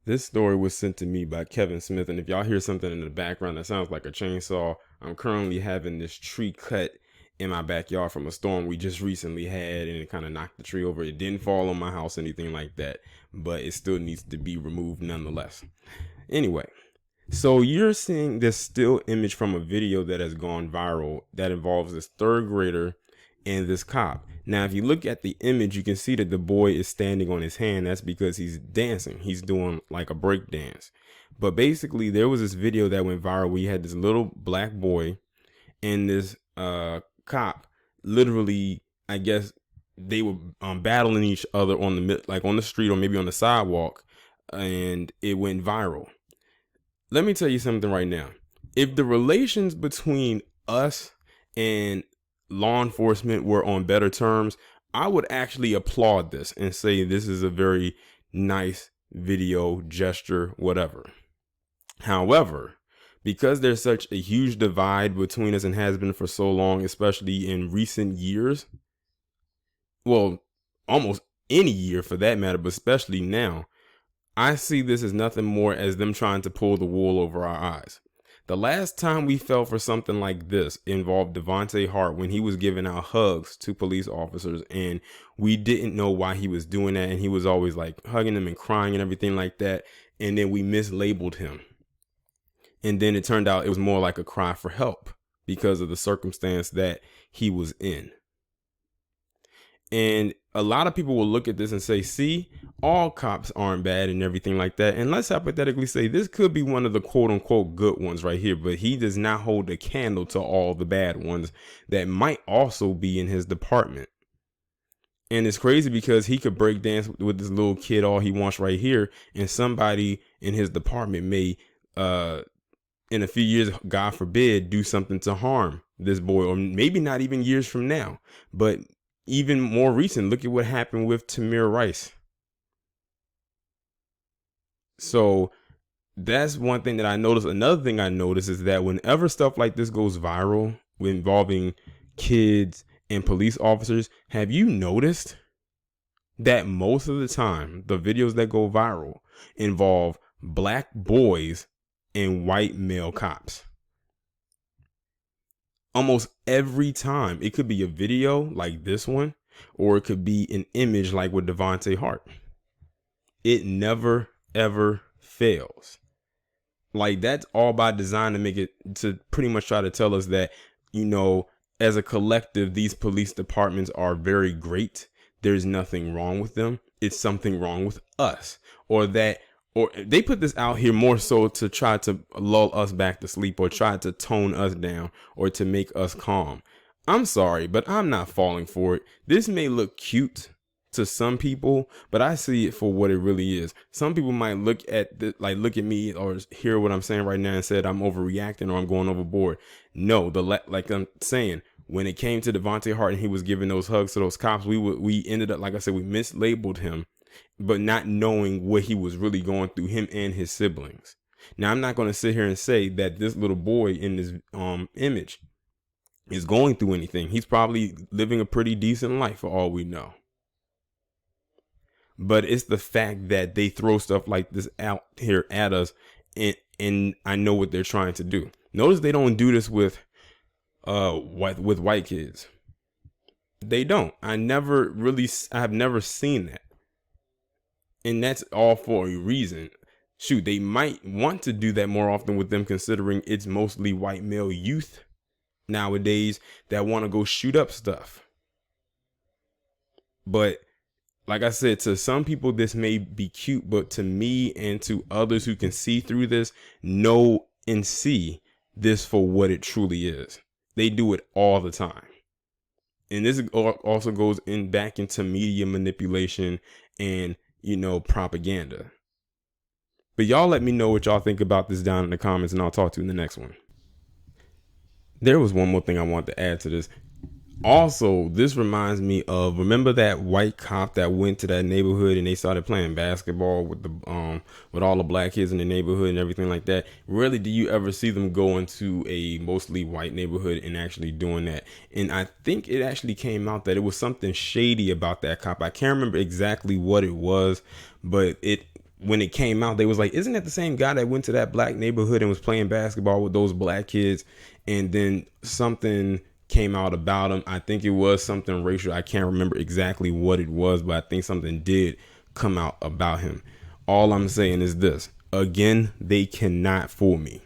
This story was sent to me by Kevin Smith, and if y'all hear something in the background that sounds like a chainsaw, I'm currently having this tree cut in my backyard from a storm we just recently had, and it kind of knocked the tree over. It didn't fall on my house, anything like that, but it still needs to be removed nonetheless. Anyway, so you're seeing this still image from a video that has gone viral that involves this third grader and this cop. Now, if you look at the image, you can see that the boy is standing on his hand. That's because he's dancing. He's doing like a break dance. But basically, there was this video that went viral where you had this little black boy and this cop. Literally, I guess they were battling each other on the street or maybe on the sidewalk, and it went viral. Let me tell you something right now. If the relations between us and law enforcement were on better terms, I would actually applaud this and say this is a very nice video gesture, whatever. However, because there's such a huge divide between us and has been for so long, especially in recent years, well, almost any year for that matter, but especially now, I see this as nothing more as them trying to pull the wool over our eyes. The last time we fell for something like this involved Devontae Hart when he was giving out hugs to police officers, and we didn't know why he was doing that, and he was always like hugging them and crying and everything like that, and then we mislabeled him. And then it turned out it was more like a cry for help because of the circumstance that he was in. And a lot of people will look at this and say, see, all cops aren't bad and everything like that. And let's hypothetically say this could be one of the quote unquote good ones right here, but he does not hold a candle to all the bad ones that might also be in his department. And it's crazy because he could break dance with this little kid all he wants right here, and somebody in his department may, in a few years, God forbid, do something to harm this boy, or maybe not even years from now, but even more recent, look at what happened with Tamir Rice. So that's one thing that I noticed. Another thing I noticed is that whenever stuff like this goes viral involving kids and police officers, have you noticed that most of the time the videos that go viral involve black boys and white male cops? Almost every time. It could be a video like this one, or it could be an image like with Devontae Hart. It never, ever fails. Like, that's all by design to make it, to pretty much try to tell us that, you know, as a collective, these police departments are very great. There's nothing wrong with them. It's something wrong with us. Or they put this out here more so to try to lull us back to sleep, or try to tone us down, or to make us calm. I'm sorry, but I'm not falling for it. This may look cute to some people, but I see it for what it really is. Some people might look at me or hear what I'm saying right now and said I'm overreacting or I'm going overboard. No, like I'm saying, when it came to Devontae Hart and he was giving those hugs to those cops, we ended up, like I said, we mislabeled him, but not knowing what he was really going through, him and his siblings. Now, I'm not going to sit here and say that this little boy in this image is going through anything. He's probably living a pretty decent life for all we know. But it's the fact that they throw stuff like this out here at us, and I know what they're trying to do. Notice they don't do this with white kids. They don't. I have never seen that. And that's all for a reason. Shoot, they might want to do that more often with them, considering it's mostly white male youth nowadays that want to go shoot up stuff. But like I said, to some people this may be cute, but to me and to others who can see through this, know and see this for what it truly is. They do it all the time. And this also goes back into media manipulation and, you know, propaganda. But y'all let me know what y'all think about this down in the comments, and I'll talk to you in the next one. There was one more thing I wanted to add to this. Also, this reminds me of, remember that white cop that went to that neighborhood and they started playing basketball with with all the black kids in the neighborhood and everything like that? Rarely do you ever see them go into a mostly white neighborhood and actually doing that. And I think it actually came out that it was something shady about that cop. I can't remember exactly what it was, but it when it came out, they was like, isn't that the same guy that went to that black neighborhood and was playing basketball with those black kids? And then something came out about him. I think it was something racial. I can't remember exactly what it was, but I think something did come out about him. All I'm saying is this. Again, they cannot fool me.